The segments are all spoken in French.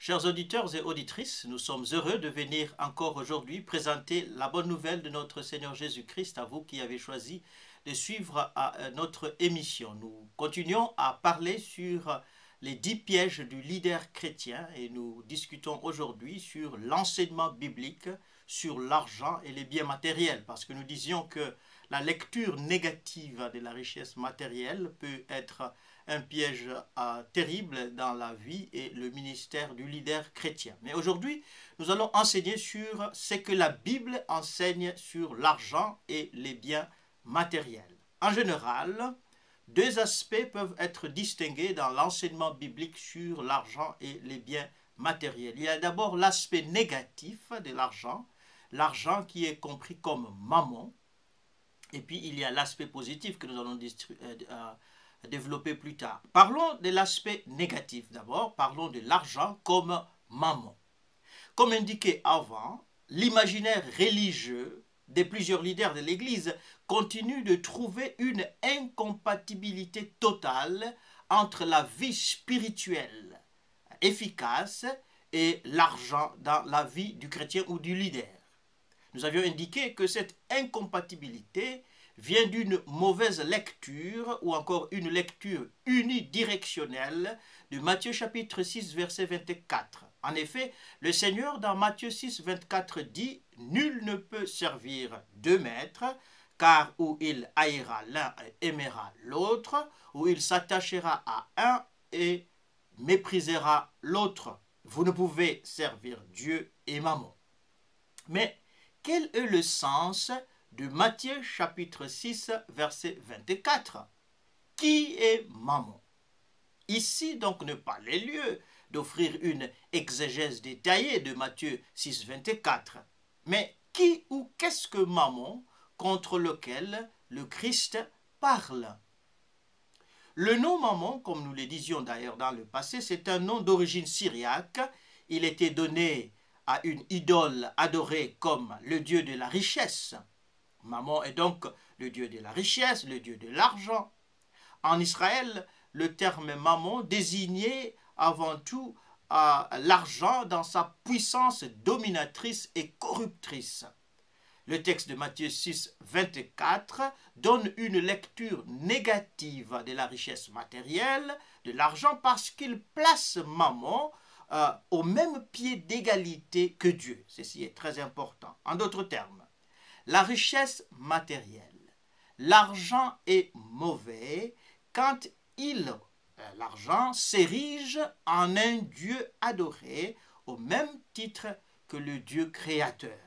Chers auditeurs et auditrices, nous sommes heureux de venir encore aujourd'hui présenter la bonne nouvelle de notre Seigneur Jésus-Christ à vous qui avez choisi de suivre notre émission. Nous continuons à parler sur les 10 pièges du leader chrétien et nous discutons aujourd'hui sur l'enseignement biblique, sur l'argent et les biens matériels, parce que nous disions que la lecture négative de la richesse matérielle peut être un piège terrible dans la vie et le ministère du leader chrétien. Mais aujourd'hui, nous allons enseigner sur ce que la Bible enseigne sur l'argent et les biens matériels. En général, deux aspects peuvent être distingués dans l'enseignement biblique sur l'argent et les biens matériels. Il y a d'abord l'aspect négatif de l'argent, l'argent qui est compris comme mammon, et puis il y a l'aspect positif que nous allons développer plus tard. Parlons de l'aspect négatif d'abord, parlons de l'argent comme mammon. Comme indiqué avant, l'imaginaire religieux de plusieurs leaders de l'Église continue de trouver une incompatibilité totale entre la vie spirituelle efficace et l'argent dans la vie du chrétien ou du leader. Nous avions indiqué que cette incompatibilité vient d'une mauvaise lecture ou encore une lecture unidirectionnelle de Matthieu chapitre 6 verset 24. En effet, le Seigneur dans Matthieu 6 24 dit « Nul ne peut servir deux maîtres, car ou il haïra l'un et aimera l'autre, ou il s'attachera à un et méprisera l'autre. Vous ne pouvez servir Dieu et Mammon. » Mais quel est le sens de Matthieu chapitre 6 verset 24? Qui est Mammon? Ici donc n'est pas le lieu d'offrir une exégèse détaillée de Matthieu 6 24. Mais qui ou qu'est-ce que Mammon contre lequel le Christ parle? Le nom Mammon, comme nous le disions d'ailleurs dans le passé, c'est un nom d'origine syriaque. Il était donné à une idole adorée comme le dieu de la richesse. Mammon est donc le dieu de la richesse, le dieu de l'argent. En Israël, le terme Mammon désignait avant tout l'argent dans sa puissance dominatrice et corruptrice. Le texte de Matthieu 6, 24 donne une lecture négative de la richesse matérielle, de l'argent, parce qu'il place Mammon au même pied d'égalité que Dieu. Ceci est très important. En d'autres termes, la richesse matérielle, l'argent est mauvais quand l'argent s'érige en un Dieu adoré au même titre que le Dieu créateur.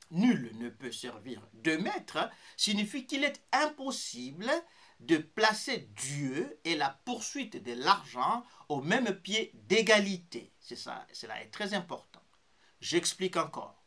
Nul ne peut servir deux maîtres signifie qu'il est impossible de placer Dieu et la poursuite de l'argent au même pied d'égalité. Cela est très important. J'explique encore.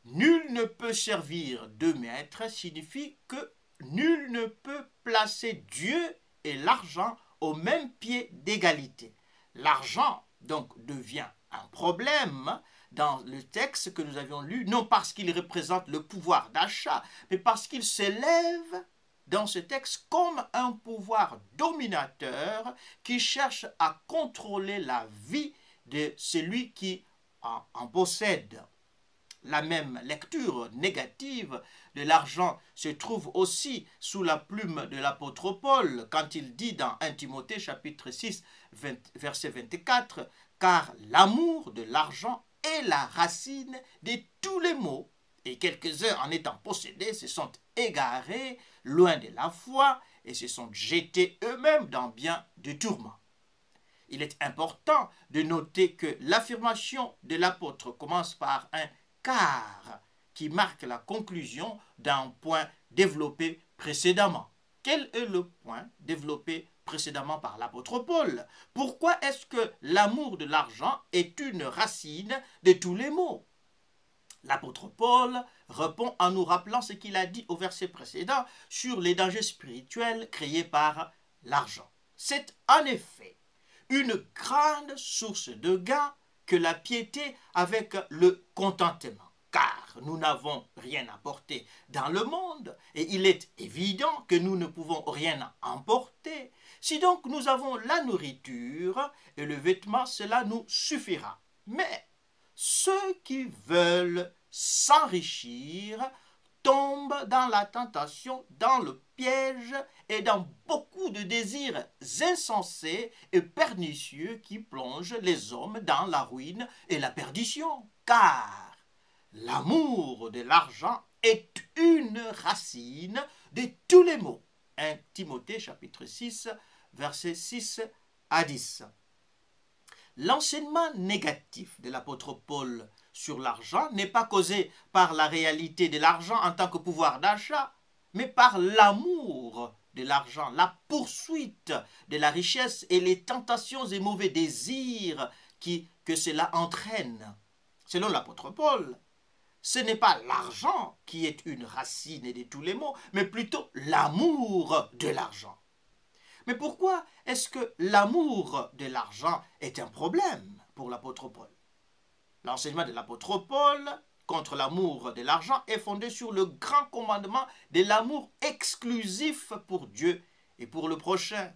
Nul ne peut servir deux maîtres signifie que nul ne peut placer Dieu et l'argent au même pied d'égalité. L'argent donc devient un problème dans le texte que nous avions lu, non parce qu'il représente le pouvoir d'achat, mais parce qu'il s'élève dans ce texte comme un pouvoir dominateur qui cherche à contrôler la vie de celui qui en possède. La même lecture négative de l'argent se trouve aussi sous la plume de l'apôtre Paul quand il dit dans 1 Timothée chapitre 6 verset 24 « Car l'amour de l'argent est la racine de tous les maux, et quelques-uns en étant possédés se sont égarés loin de la foi et se sont jetés eux-mêmes dans bien des tourments. » Il est important de noter que l'affirmation de l'apôtre commence par un car qui marque la conclusion d'un point développé précédemment. Quel est le point développé précédemment par l'apôtre Paul? Pourquoi est-ce que l'amour de l'argent est une racine de tous les maux? L'apôtre Paul répond en nous rappelant ce qu'il a dit au verset précédent sur les dangers spirituels créés par l'argent. C'est en effet une grande source de gain que la piété avec le contentement. Car nous n'avons rien apporté dans le monde et il est évident que nous ne pouvons rien emporter Si donc nous avons la nourriture et le vêtement, cela nous suffira. Mais ceux qui veulent s'enrichir tombent dans la tentation, dans le piège et dans beaucoup de désirs insensés et pernicieux qui plongent les hommes dans la ruine et la perdition. Car l'amour de l'argent est une racine de tous les maux. 1 Timothée chapitre 6, versets 6 à 10. L'enseignement négatif de l'apôtre Paul sur l'argent n'est pas causé par la réalité de l'argent en tant que pouvoir d'achat, mais par l'amour de l'argent, la poursuite de la richesse et les tentations et mauvais désirs que cela entraîne. Selon l'apôtre Paul, ce n'est pas l'argent qui est une racine de tous les maux, mais plutôt l'amour de l'argent. Mais pourquoi est-ce que l'amour de l'argent est un problème pour l'apôtre Paul? L'enseignement de l'apôtre Paul contre l'amour de l'argent est fondé sur le grand commandement de l'amour exclusif pour Dieu et pour le prochain.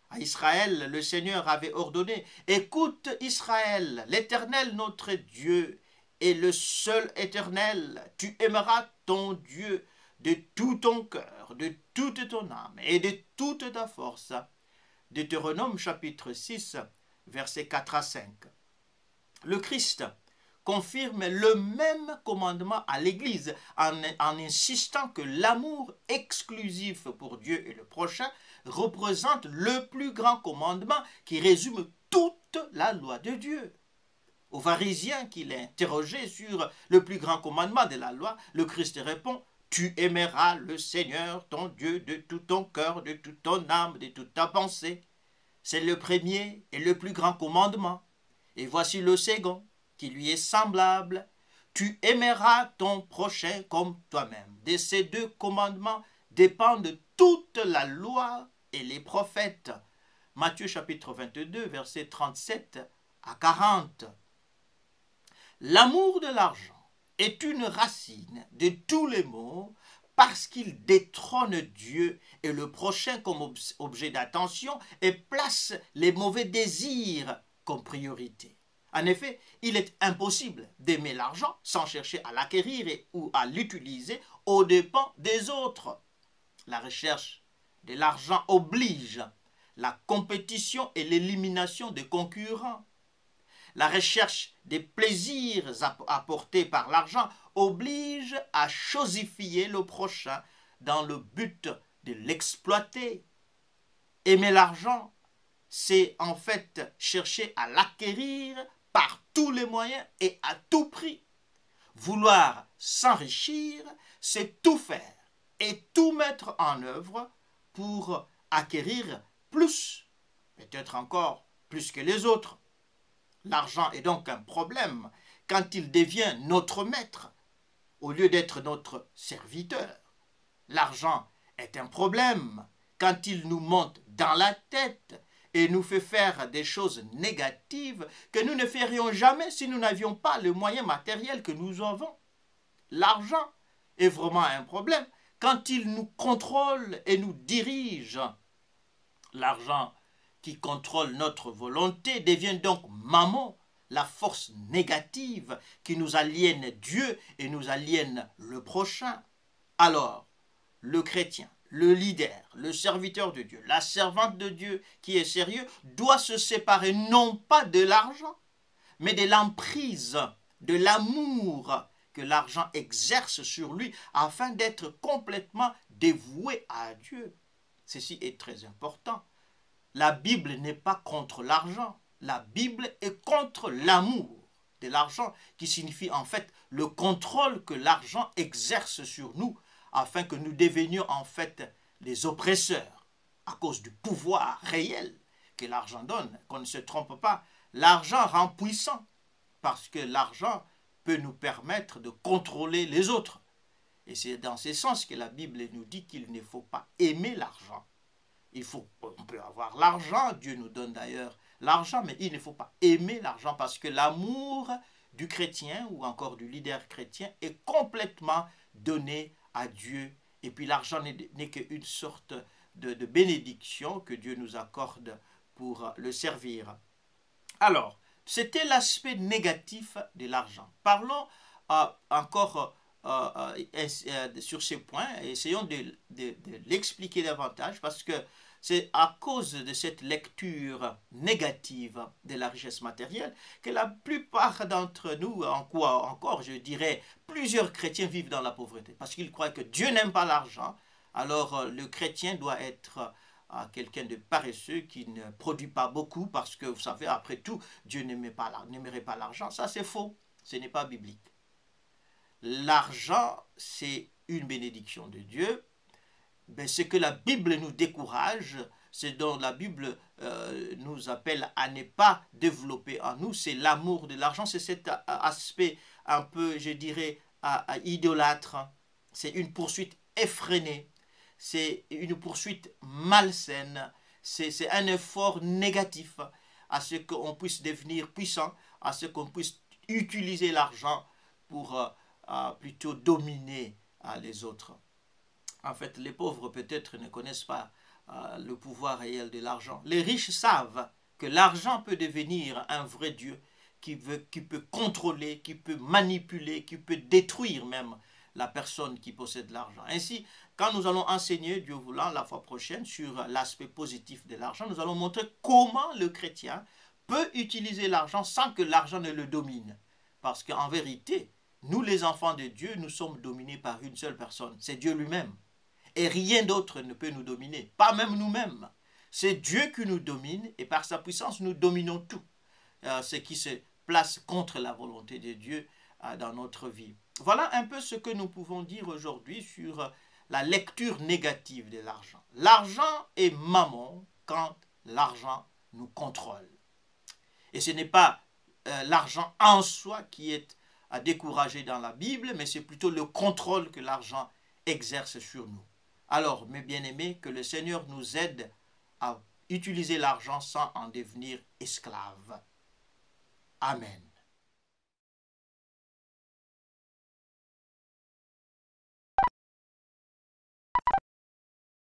À Israël, le Seigneur avait ordonné « Écoute Israël, l'Éternel notre Dieu est le seul éternel. Tu aimeras ton Dieu de tout ton cœur, de toute ton âme et de toute ta force. » Deutéronome chapitre 6, versets 4 à 5. Le Christ confirme le même commandement à l'Église en insistant que l'amour exclusif pour Dieu et le prochain représente le plus grand commandement qui résume toute la loi de Dieu. Aux pharisiens qu'il a interrogés sur le plus grand commandement de la loi, le Christ répond « Tu aimeras le Seigneur, ton Dieu, de tout ton cœur, de toute ton âme, de toute ta pensée. » C'est le premier et le plus grand commandement. Et voici le second, qui lui est semblable. « Tu aimeras ton prochain comme toi-même. » De ces deux commandements dépendent toute la loi et les prophètes. Matthieu chapitre 22, versets 37 à 40. L'amour de l'argent est une racine de tous les maux parce qu'il détrône Dieu et le prochain comme objet d'attention et place les mauvais désirs comme priorité. En effet, il est impossible d'aimer l'argent sans chercher à l'acquérir ou à l'utiliser aux dépens des autres. La recherche de l'argent oblige la compétition et l'élimination des concurrents. La recherche des plaisirs apportés par l'argent oblige à chosifier le prochain dans le but de l'exploiter. Aimer l'argent, c'est en fait chercher à l'acquérir par tous les moyens et à tout prix. Vouloir s'enrichir, c'est tout faire et tout mettre en œuvre pour acquérir plus, peut-être encore plus que les autres. L'argent est donc un problème quand il devient notre maître au lieu d'être notre serviteur. L'argent est un problème quand il nous monte dans la tête et nous fait faire des choses négatives que nous ne ferions jamais si nous n'avions pas le moyen matériel que nous avons. L'argent est vraiment un problème quand il nous contrôle et nous dirige. L'argent qui contrôle notre volonté devient donc mammon, la force négative qui nous aliène Dieu et nous aliène le prochain. Alors, le chrétien, le leader, le serviteur de Dieu, la servante de Dieu qui est sérieux doit se séparer non pas de l'argent, mais de l'emprise, de l'amour que l'argent exerce sur lui afin d'être complètement dévoué à Dieu. Ceci est très important. La Bible n'est pas contre l'argent. La Bible est contre l'amour de l'argent, qui signifie en fait le contrôle que l'argent exerce sur nous, afin que nous devenions en fait des oppresseurs à cause du pouvoir réel que l'argent donne. Qu'on ne se trompe pas, l'argent rend puissant, parce que l'argent peut nous permettre de contrôler les autres. Et c'est dans ce sens que la Bible nous dit qu'il ne faut pas aimer l'argent. On peut avoir l'argent, Dieu nous donne d'ailleurs l'argent, mais il ne faut pas aimer l'argent parce que l'amour du chrétien ou encore du leader chrétien est complètement donné à Dieu. Et puis l'argent n'est qu'une sorte de bénédictions que Dieu nous accorde pour le servir. Alors, c'était l'aspect négatif de l'argent. Parlons encore sur ces points, essayons de l'expliquer davantage parce que c'est à cause de cette lecture négative de la richesse matérielle que la plupart d'entre nous, en quoi encore, je dirais, plusieurs chrétiens vivent dans la pauvreté parce qu'ils croient que Dieu n'aime pas l'argent. Alors le chrétien doit être quelqu'un de paresseux qui ne produit pas beaucoup parce que, vous savez, après tout, Dieu n'aimerait pas l'argent. Ça, c'est faux. Ce n'est pas biblique. L'argent, c'est une bénédiction de Dieu. Mais ce que la Bible nous décourage, ce dont la Bible nous appelle à ne pas développer en nous, c'est l'amour de l'argent. C'est cet aspect un peu, je dirais, idolâtre. C'est une poursuite effrénée. C'est une poursuite malsaine. C'est un effort négatif à ce qu'on puisse devenir puissant, à ce qu'on puisse utiliser l'argent pour plutôt dominer les autres. En fait, les pauvres peut-être ne connaissent pas le pouvoir réel de l'argent. Les riches savent que l'argent peut devenir un vrai Dieu qui peut contrôler, qui peut manipuler, qui peut détruire même la personne qui possède l'argent. Ainsi, quand nous allons enseigner, Dieu voulant, la fois prochaine, sur l'aspect positif de l'argent, nous allons montrer comment le chrétien peut utiliser l'argent sans que l'argent ne le domine. Parce qu'en vérité, nous les enfants de Dieu, nous sommes dominés par une seule personne, c'est Dieu lui-même. Et rien d'autre ne peut nous dominer, pas même nous-mêmes. C'est Dieu qui nous domine et par sa puissance, nous dominons tout. Ce qui se place contre la volonté de Dieu dans notre vie. Voilà un peu ce que nous pouvons dire aujourd'hui sur la lecture négative de l'argent. L'argent est mammon quand l'argent nous contrôle. Et ce n'est pas l'argent en soi qui est à décourager dans la Bible, mais c'est plutôt le contrôle que l'argent exerce sur nous. Alors, mes bien-aimés, que le Seigneur nous aide à utiliser l'argent sans en devenir esclave. Amen.